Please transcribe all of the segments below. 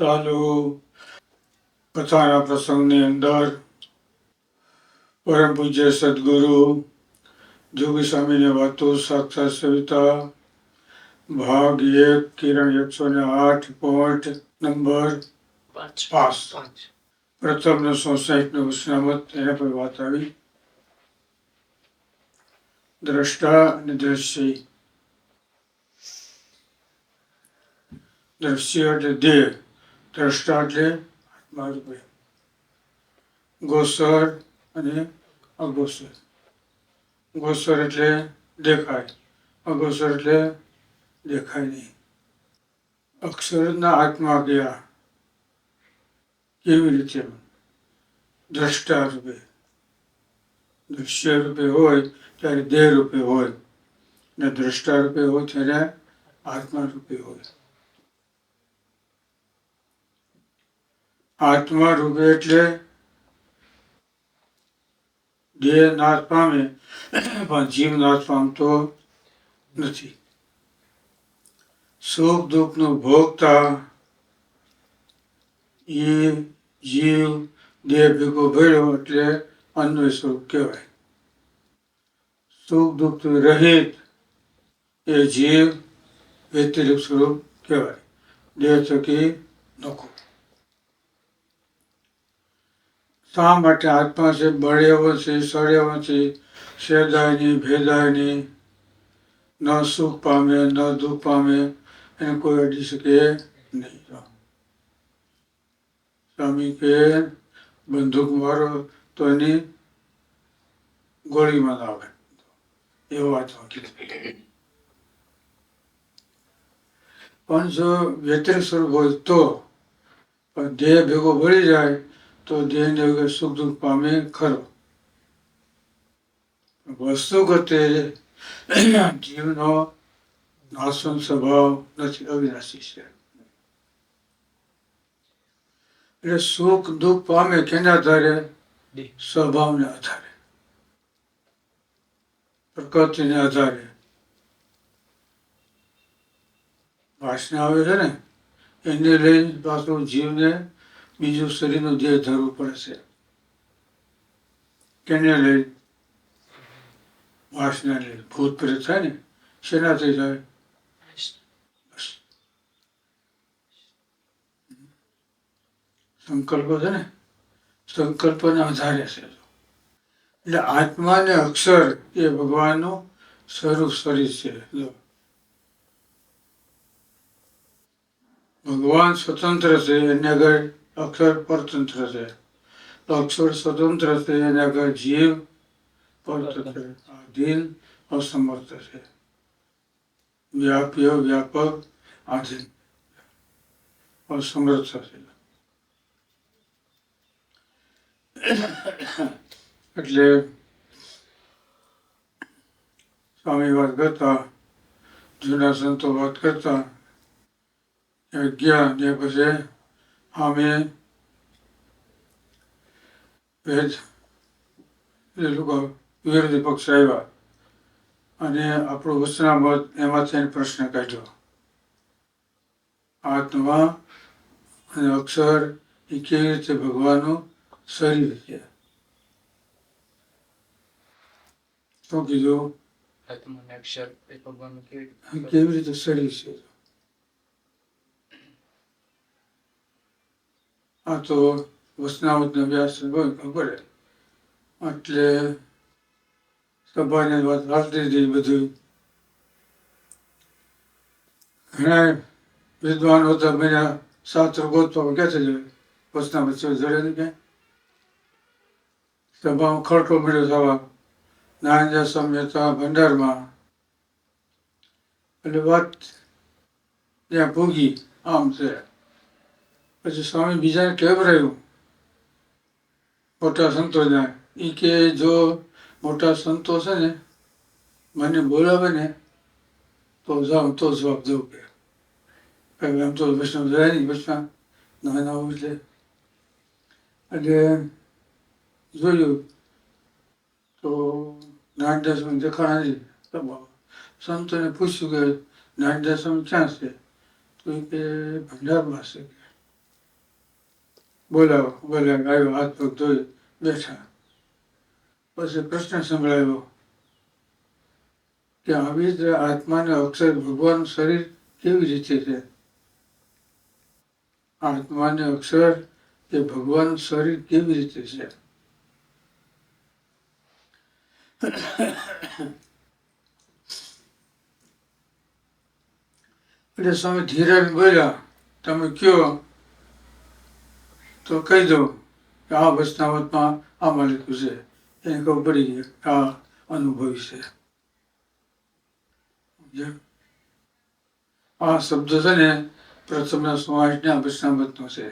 ચાલુ કથાના પ્રસંગની અંદર પરમ પૂજ્ય સદગુરુ જોગી સ્વામીની વાતો સાક્ષાત સવિતા ભાગ 1 કિરણ 108 પોઈન્ટ નંબર 5 પ્રથમનો 160નો વચનામત એના પર વાત આવી. દ્રષ્ટા અને દ્રશ્ય. દ્રશ્ય એટલે દેહ, દ્રષ્ટા એટલે આત્મા રૂપે, ગોચર અને અગોચર. ગોચર એટલે દેખાય, અગોચર એટલે દેખાય નહીં. અક્ષરના આત્મા ગયા કેવી રીતે? દ્રષ્ટા રૂપે, દૃશ્ય રૂપે હોય ત્યારે દેહ રૂપે હોય, ને દ્રષ્ટા રૂપે હોય ત્યારે આત્મા રૂપે હોય. આત્મા રૂપે એટલે દેહ નાશ પામે પણ જીવ નાશ પામતો નથી. સુખ દુઃખનું ભોગતા એ જીવ દેહ ભેગો ભર્યો એટલે અન્વય સ્વરૂપ કહેવાય. સુખ દુઃખથી રહિત એ જીવ વ્યતિરિક્ત સ્વરૂપ કહેવાય, દેહ થકી નખો. શા માટે આત્મા છે બળ્યાવથી સળ્યાવથી છેદાય નહીં, ભેદાય નહીં, ન સુખ પામે ન દુઃખ પામે, એને કોઈ અડી શકે નહીં. સ્વામી કે બંદૂક મારો તો એની ગોળીમાં ના આવે, એવો આત્મા કીધું. પણ જો વ્યતિરિક્ત સ્વરૂપ હોય તો, પણ દેહ ભેગો ભળી જાય તો દેહને વગર સુખ દુઃખ પામે ખરો. વસ્તુગતે જીવનો નાશવંત સ્વભાવ નથી, અવિનાશી છે. એટલે સુખ દુઃખ પામે કેના આધારે? સ્વભાવને આધારે, પ્રકૃતિને આધારે. વાસના આવે છે ને, એને લઈ પાછું જીવને બીજું શરીરનું દેહ ધરવું પડે છે. કેને લઈ? વાસના લઈ. ભૂત પ્રેત થાય ને, શેનાથી થાય? સંકલ્પો છે ને, સંકલ્પના આધારે છે. એટલે આત્મા ને અક્ષર એ ભગવાનનું સ્વરૂપ શરીર છે. ભગવાન સ્વતંત્ર છે, એને આગળ અક્ષર પરતંત્ર છે. અક્ષર સ્વતંત્ર છે, એને આગળ જીવ પરતંત્ર, આધીન, અસમર્થ છે. વ્યાપ્ય, વ્યાપક, આધીન, અસમર્થ છે. એટલે સ્વામી વાત કરતા, જૂના સંતો વાત કરતા, ગયા ને પછી અમે વેદ એ લોકો વિરોધી પક્ષ આવ્યા અને આપણું વચનામત એમાંથી પ્રશ્ન કાઢ્યો. આત્મા અને અક્ષર એ કેવી રીતે ભગવાનનું શરીર છે? શું કીધું? આત્મા અને અક્ષર એ ભગવાનનું કેવી રીતે શરીર છે? આ તો વચનામતનો અભ્યાસ હોય ખબર, એટલે સભાની વાત હાલતી હતી. બધું ઘણા વિદ્વાનો હતા, મેં શાસ્ત્ર ગોતવા ક્યાંથી જોઈએ? વચનામત છે જડે નહીં ક્યાંય. સભામાં ખડકો મળ્યો થવા નારાયણ સંહિતા ભંડારમાં. એટલે વાત ત્યાં ભોગી આમ છે. પછી સ્વામી બીજાને કહેવરાયું, મોટા સંતોને, એ કે જો મોટા સંતો છે ને મને બોલાવે ને તો જાઉં તો જવાબ દઉં. કે એમ તો વૈષ્ણવ જાય નહીં, વૈષ્ણવ નાના હોય એટલે જોયું તો નારાયણ દેખાણા નથી. સંતોને પૂછ્યું કે નારાયણ ક્યાં છે? તો એ કે ભંડારમાં છે. બોલાવો આવ્યો, હાથ પગ ધોઈ બેઠા. પછી પ્રશ્ન સંભળાયો કે આવી રીતે આત્માને અક્ષર ભગવાન શરીર કેવી રીતે છે? આત્માને અક્ષર એ ભગવાન શરીર કેવી રીતે છે? એટલે સ્વામી ધીરજ બોલ્યા, તમે કયો તો કહી દો કે આ વચનામતમાં આમાં લખ્યું છે. એને ખબર પડી ગઈ આ અનુભવી છે. આ શબ્દ છે ને પ્રથમના સમાજના વચનામતનો છે.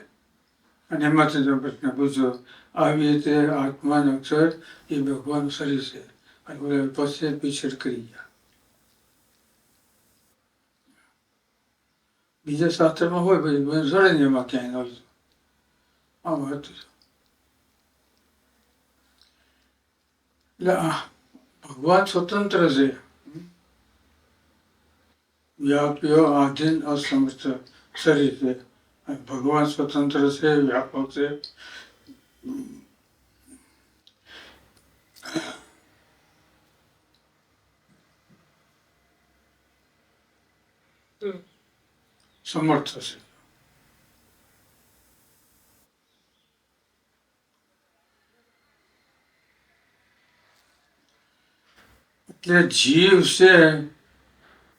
અને એમાંથી તમે પ્રશ્ન પૂછો, આવી રીતે આત્માનો અક્ષર એ ભગવાન શરીર છે. અને પછી પીછેડ કરી ગયા. બીજા શાસ્ત્રમાં હોય પછી જડે ને એમાં ક્યાંય ન હોય. આમ હતું. એટલે ભગવાન સ્વતંત્ર છે, વ્યાપ્ય આધીન અસમર્થ શરીર છે. ભગવાન સ્વતંત્ર છે, વ્યાપક છે. સમર્થ છે. એટલે જીવ છે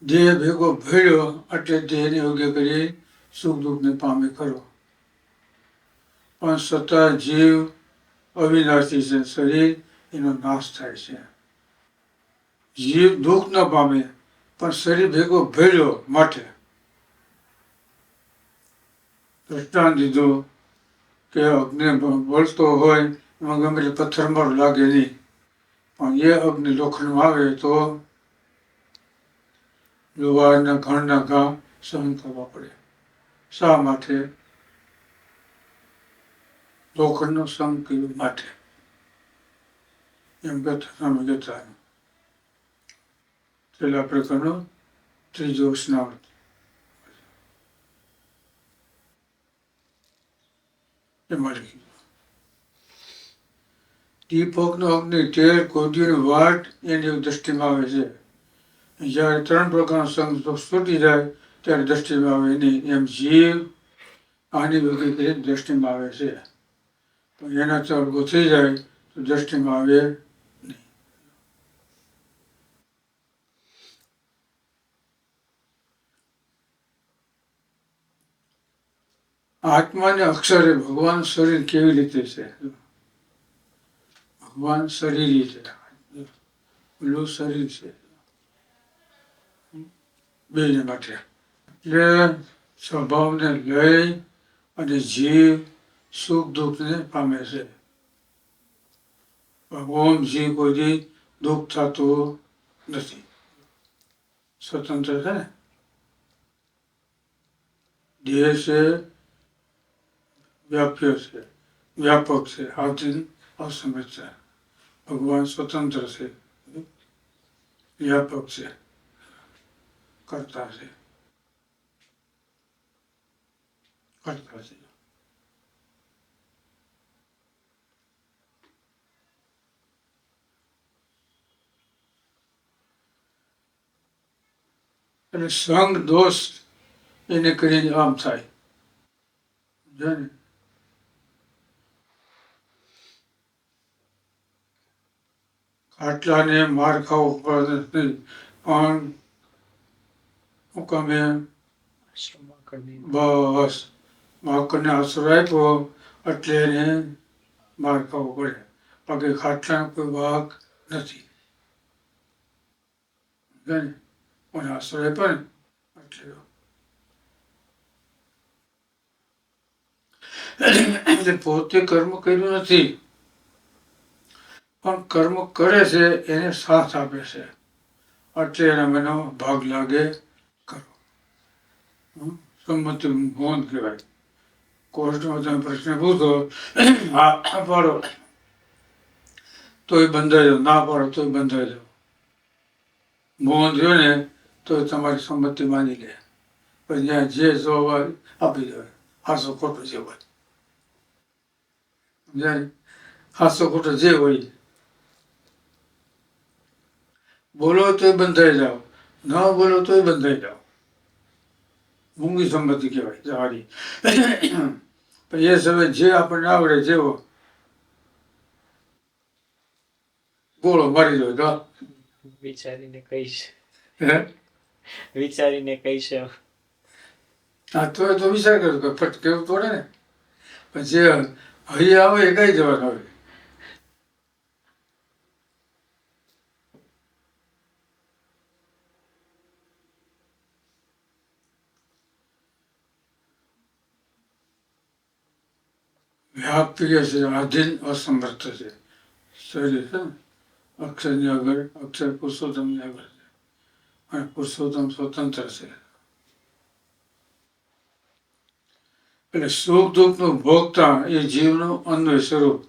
દેહ ભેગો ભેળ્યો એટલે દેહને યોગ્ય કરી સુખ દુઃખને પામે ખરો. પણ છતાં જીવ અવિનાશી છે, શરીર એનો નાશ થાય છે. જીવ દુઃખ ન પામે પણ શરીર ભેગો ભેળ્યો માટે દ્રષ્ટાંત દીધું કે અગ્નિ બળતો હોય એમાં ગમે તે પથ્થરમાં લાગે નહીં, પણ એ અગ્નિ લોખંડમાં આવે તો લોહારના ઘણના ઘા સહન કરવા પડે. શા માટે? લોખંડનો સંગ કર્યો માટે. એમ કહેતા સ્વામી કહેતા છેલ્લા પ્રકારનો ત્રીજો વચનામૃત. એમાં લખ્યું દીપકનો અગ્નિ તેલ કોડીની વાટ એની દ્રષ્ટિમાં આવે છે. જ્યારે 3 પ્રકારનો સંગ છૂટી જાય ત્યારે દ્રષ્ટિમાં આવે નહીં. એમ જીવ આની વગેરે દ્રષ્ટિમાં આવે છે, પણ એનાથી અડગો થઈ જાય તો દ્રષ્ટિમાં આવે નહીં. આત્માને અક્ષરે ભગવાન શરીર કેવી રીતે છે? ભગવાન શરીરી છે, પેલું શરીર છે બેને માટે. એટલે સ્વભાવને લઈ અને જીવ સુખ દુઃખને પામે છે. ઓમ જીવ કોઈ દુઃખ થતું નથી, સ્વતંત્ર છે ને. દેહ છે વ્યાપ્ય છે, વ્યાપક છે, આધીન અસમર્થ છે. ભગવાન સ્વતંત્ર છે, વ્યાપક છે, કરતા છે. એટલે સંગ દોષ એને કરીને આમ થાય. ખાટલાને માર ખાવો પડે નહીં, પણ મુકામે બસ માકડને આશરો આપ્યો એટલે એને માર ખાવો પડે. બાકી ખાટલાનો કોઈ વાંક નથી. મને આશરો આપ્યો ને એટલે પોતે કર્મ કર્યું નથી, પણ કર્મ કરે છે એને સાથ આપે છે એટલે એના મને ભાગ લાગે કરો. સંમતિ મોહન કહેવાય. કોર્ટમાં તમે પ્રશ્ન પૂછો, હા પાડો તોય બંધાઈ જાઓ, ના પાડો તોય બંધાઈ જાઓ. મોહન થયો ને તો તમારી સંમતિ માની લે. પછી જ્યાં જે જવાબ આપી દેવાય, હાસો ખોટો જવાબ. સમજાય? હાસો ખોટો જે હોય બોલો તોય બંધાઈ જાઓ, ન બોલો તોય બંધાઈ જાઓ. મૂંગી સંમતિ કહેવાય જવાની. પણ એ સમય જે આપણને આવડે જેવો ગોળો મારી દો તો વિચારીને કહીશ. હે વિચારીને કહીશ. હા તો વિચાર કરો કે ફટ કેવું પડે ને. પણ જે હૈયા આવે એ કઈ જવાનું આવે. વ્યાપ્ય છે, આધીન, અસમર્થ છે. શરીર છે ને અક્ષરની આગળ, અક્ષર પુરુષોત્તમની આગળ છે અને પુરુષોત્તમ સ્વતંત્ર છે. એટલે સુખ દુઃખનું ભોગતા એ જીવનું અન્વય સ્વરૂપ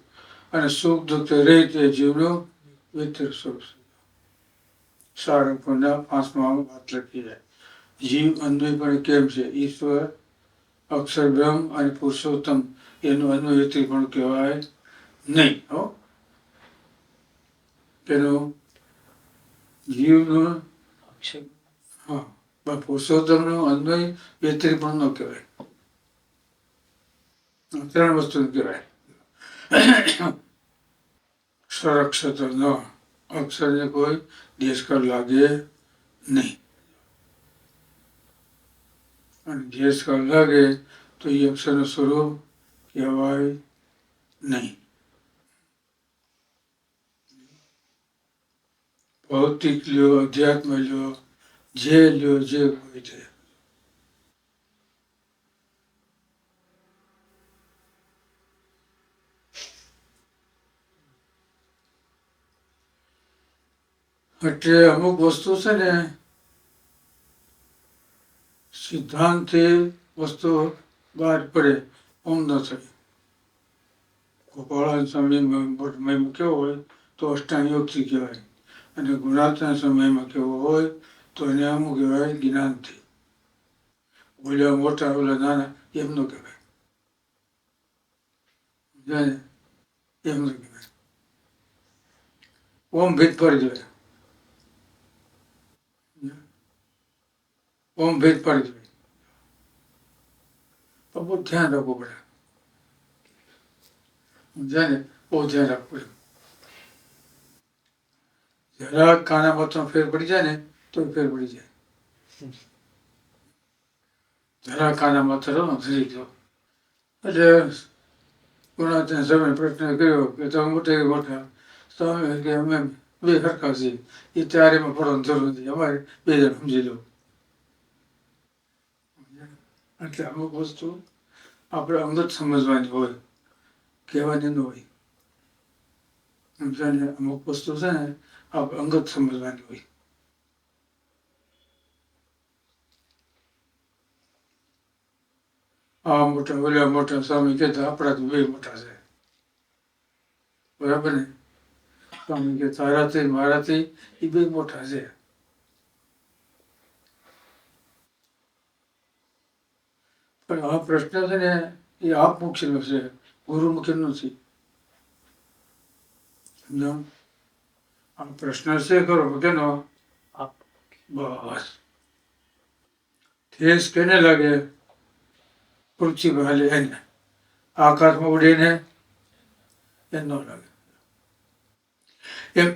અને સુખ દુઃખ રહિત એ જીવનું વ્યતિરેક સ્વરૂપ છે. સારંગપુરના 5માં વાત લખી છે. જીવ અન્વય પણ કેમ છે? ઈશ્વર, અક્ષર બ્રહ્મ અને પુરુષોત્તમ એનું અન્વય વ્યતિરેક પણ કહેવાય નહીં. હો તેનું જીવનું હા પણ પુરુષોત્તમનું અન્વય વ્યતિરેક પણ ન કહેવાય. ત્રણ વસ્તુ કહેવાય. સંરક્ષતો ન, અક્ષરને કોઈ દેશકાળ લાગે નહીં. અને દેશકાળ લાગે તો એ અક્ષરનું સ્વરૂપ કહેવાય નહીં. ભૌતિક લ્યો, અધ્યાત્મ લ્યો, જે લ્યો જે હોય તે. એટલે અમુક વસ્તુ છે ને સિદ્ધાંતથી વસ્તુ બહાર પડે ઓમ ન થાય. ગોપાળાના સમયમાં કેવો હોય તો અષ્ટાંગ યોગથી કહેવાય અને ગુણાત્મક સમયમાં કેવો હોય તો એને અમુક કહેવાય જ્ઞાનથી. બોલ્યા મોટા બોલ્યા નાના એમ ન કહેવાય. સમજાય એમ ન કહેવાય. ઓમ ભેદ પડી જાય. ઓમ ભેદ પડી જાય. તો બહુ ધ્યાન રાખવું પડે. સમજાય ને બહુ ધ્યાન રાખવું પડે. જરા કાના માત્ર ફેર પડી જાય ને તો ફેર પડી જાય. જરા કાના માત્ર ધરી દો. એટલે ગુણાત્મક સમય પ્રશ્ન કર્યો કે તમે મોટા તમે કે અમે બે સરખા છીએ એ ત્યારેમાં પડવાની જરૂર નથી, અમારે બે જણ સમજી લો. એટલે અમુક વસ્તુ આપણે અંગત સમજવાની હોય, કહેવાની ન હોય. સમજાને અમુક વસ્તુ છે ને આપણે અંગત સમજવાની હોય. આ મોટા ઓલા મોટા સ્વામી કહેતા આપણાથી બે મોટા છે. બરાબર ને? સ્વામી કે તારાથી મારાથી એ બે મોટા છે. પણ આ પ્રશ્ન છે ને એ આપમુખીનો છે, ગુરુમુખી નથી. સમજાણ? આ પ્રશ્ન છે ખરો કેનો? બસ ઠેસ કેને લાગે? પૃથ્વી પર હાલે એને. આકાશમાં ઉડીને એ ન લાગે. એમ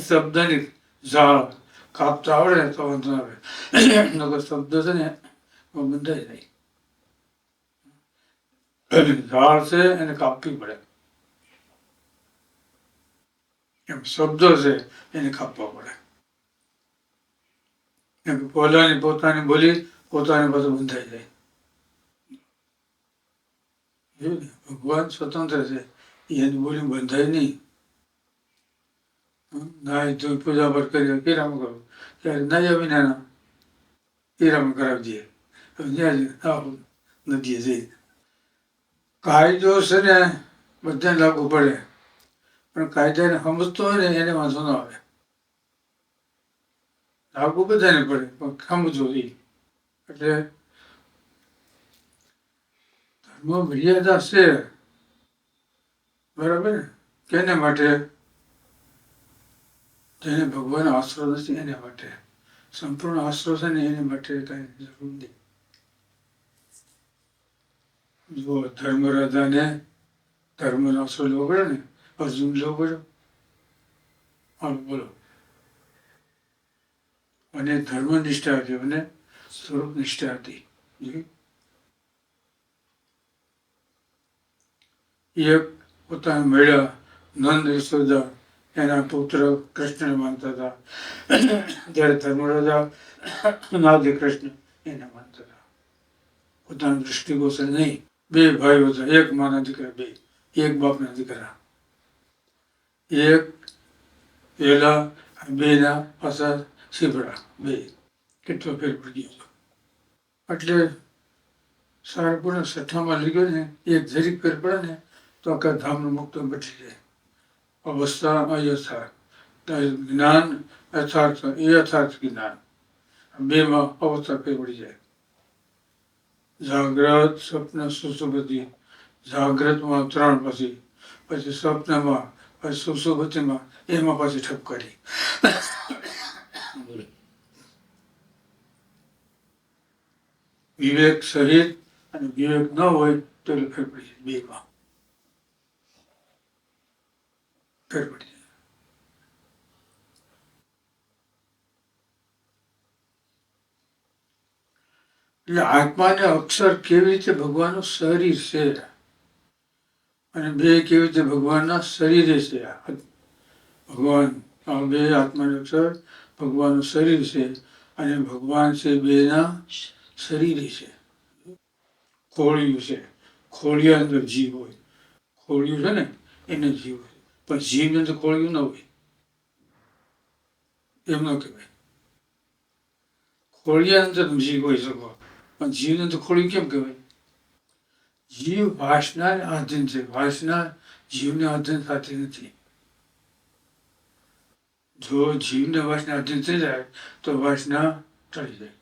શબ્દની ઝાડ કાપતા આવડે ને તો વાંધો આવે. નકર શબ્દ છે ને બંધાઈ જાય. ઝાડ છે એને કાપવી પડે. એમ શબ્દો છે એને કાપવા પડે. એમ પોતાની બોલી પોતાની બધું બંધાઈ જાય. ભગવાન સ્વતંત્ર છે, એની બોલી બંધાય નહીં. નાય ધોઈ પૂજા પર કરી કિરામ કરો ત્યારે નાયા વિનાના કિરામ કરાવી દઈએ. નદીએ જઈ કાયદો છે ને બધાને લાગુ પડે, પણ કાયદાને સમજતો હોય ને એને વાંધો ન આવે. લાગુ બધાને પડે પણ સમજવું એ. એટલે ધર્મ મર્યાદા છે બરાબર ને? કેને માટે? જેને ભગવાન આશરો નથી એને માટે. સંપૂર્ણ આશરો છે ને એને માટે કઈ જરૂર નહીં. જો ધર્મરાજાને ધર્મનો આશરો લેવો પડે ને, અર્જુન લેવો પડ્યો. હા બોલો. અને ધર્મ નિષ્ઠા હતી અને સ્વરૂપ નિષ્ઠા હતી. એક પોતાના મેળા નંદ યશોદા એના પુત્ર કૃષ્ણને માનતા હતા, જ્યારે ધર્મરાજા નાદે કૃષ્ણ એને માનતા હતા. પોતાના દૃષ્ટિગોચર નહીં. બે ભાઈઓ હતા, એક માના દીકરા, બે એક બાપના દીકરા. એક પેલા બેના પાછા શીભડા બે. કેટલો ફેર પડી ગયો. એટલે સારપુરના સઠ્ઠામાં લઈ ગયો ને, એક જરીક ફેર પડે ને તો આખા ધામનો મુક્ત બચી જાય. અવસ્થા અયથાર્થ, જ્ઞાન યથાર્થ, એ યથાર્થ જ્ઞાન, બેમાં અવસ્થા ફેર પડી જાય. જાગ્રત, સ્વપ્ન, સુષુપ્તિ. જાગ્રતમાં 3 પછી સ્વપ્નમાં, પછી સુષુપ્તિમાં, એમાં પાછી ઠપકારી. વિવેક સહિત અને વિવેક ન હોય તો ફેર પડી જાય. બેમાં ફેર પડી જાય. એટલે આત્માને અક્ષર કેવી રીતે ભગવાનનું શરીર છે અને બે કેવી રીતે ભગવાનના શરીરે છે. ભગવાન આ બે આત્માને અક્ષર ભગવાનનું શરીર છે અને ભગવાન છે બેના શરીરે છે. ખોળિયું છે, ખોળિયા અંદર જીવ હોય. ખોળિયું છે ને એને જીવ હોય, પણ જીવની અંદર ખોળિયું ન હોય, એમ ન કહેવાય. ખોળિયા અંદર જીવ હોય શકો, પણ જીવને તો ખોળિયું કેમ કહેવાય? જીવ વાસનાને આધીન છે. વાસના જીવને આધીન થતી નથી. જો જીવને વાસના આધીન થઈ જાય તો વાસના ટળી જાય.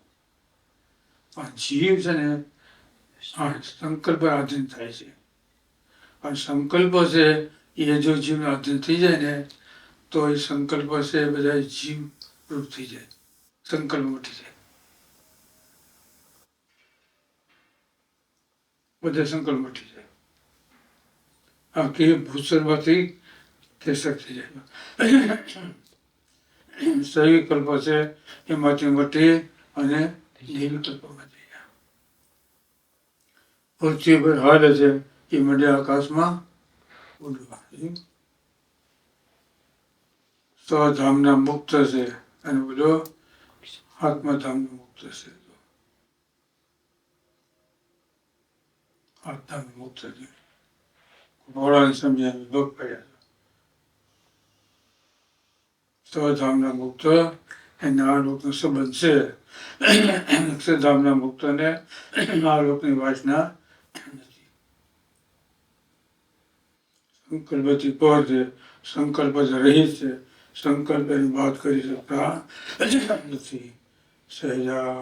પણ જીવ છે ને સંકલ્પ આધીન થાય છે. અને સંકલ્પ છે એ જો જીવને આધીન થઈ જાય ને તો એ સંકલ્પ છે એ બધા જીવ રૂપ થઈ જાય, સંકલ્પ મટી જાય. બધા સંકલ્પ મટી જાય. આ કે ભૂસરમાંથી કેસર થઈ જાય. સહી કલ્પ છે એમાંથી મટી અને નીલકલ્પમાં થઈ જાય. પૃથ્વી પર હાલે છે એ મંડ્યા આકાશમાં ઉડવા. સ્વધામના મુક્ત છે અને બોલો આત્મધામનો મુક્ત છે. આત્માનું મુક્ત છે. ભોળાને સમજ્યા વિભક્ત કર્યા. સ્વધામના મુક્ત એને આ લોકનો સંબંધ છે. અક્ષરધામના મુક્તને આ લોકની વાસના નથી. સંકલ્પથી પર છે, સંકલ્પ રહિત છે, સંકલ્પ એની વાત કરી શકતા નથી. સહેજા